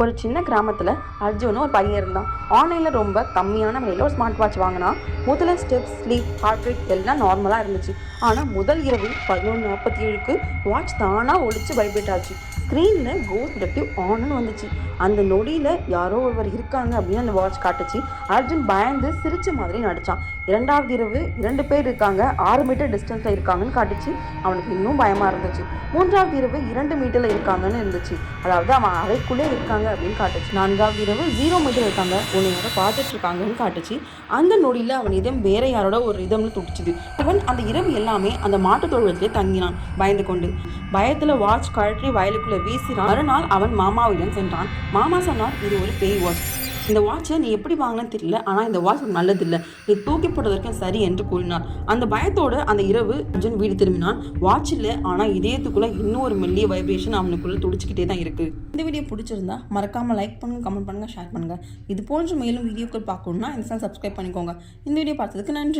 ஒரு சின்ன கிராமத்தில் அர்ஜுன் ஒரு பையன் இருந்தான். ஆன்லைனில் ரொம்ப கம்மியான விலையில் ஒரு ஸ்மார்ட் வாட்ச் வாங்கினா. முதல்ல ஸ்டெப், ஸ்லீப், ஹார்ட் ரேட் எல்லாம் நார்மலாக இருந்துச்சு. ஆனால் முதல் இரவு 11:47க்கு வாட்ச் தானாக ஒழிச்சு வைப்ரேட் ஆச்சு. ஸ்க்ரீனில் கோஸ்ட் டிடெக்டிவ் ஆன்னு வந்துச்சு. அந்த நொடியில் யாரோ ஒருவர் இருக்காங்க அப்படின்னு அந்த வாட்ச் காட்டுச்சு. அர்ஜுன் பயந்து சிரிச்ச மாதிரி நடித்தான். 2வது இரவு 2 பேர் இருக்காங்க, 6 மீட்டர் டிஸ்டன்ஸில் இருக்காங்கன்னு காட்டுச்சு. அவனுக்கு இன்னும் பயமாக இருந்துச்சு. 3வது இரவு 2 மீட்டரில் இருக்காங்கன்னு இருந்துச்சு, அதாவது அவன் அறைக்குள்ளே இருக்காங்க அப்படின்னு காட்டுச்சு. 4வது இரவு 0 மீட்டர் இருக்காங்க, உன்னையோட பார்த்துட்டு இருக்காங்கன்னு காட்டுச்சு. அந்த நொடியில் அவன் இதம் வேற யாரோட ஒரு இதம்னு துடிச்சுது. அவன் அந்த இரவு எல்லாமே அந்த மாட்டுத் தொழுவத்திலே தங்கினான், பயந்து கொண்டு. பயத்தில் வாட்ச் கழற்றி வயலுக்குள்ளே வீசினான். மறுநாள் அவன் மாமாவிடம் சென்றான். மாமா சொன்னார், இது ஒரு பேய் வாட்ச். இந்த வாட்சை நீ எப்படி வாங்கினு தெரியல, ஆனால் இந்த வாட்ச் நல்லதில்லை, நீ தூக்கி போடுவதற்கு சரி என்று கூறினார். அந்த பயத்தோடு அந்த இரவு அர்ஜுன் வீடு திரும்பினான். வாட்ச் இல்லை, ஆனால் இதயத்துக்குள்ளே இன்னும் ஒரு மெல்லிய வைப்ரேஷன் அவனுக்குள்ளே துடிச்சிக்கிட்டே தான் இருக்குது. இந்த வீடியோ பிடிச்சிருந்தா மறக்காமல் லைக் பண்ணுங்கள், கமெண்ட் பண்ணுங்கள், ஷேர் பண்ணுங்கள். இது போன்ற மேலும் வீடியோக்கள் பார்க்கணுன்னா இந்த சேனல் சப்ஸ்கிரைப் பண்ணிக்கோங்க. இந்த வீடியோ பார்த்ததுக்கு நன்றி.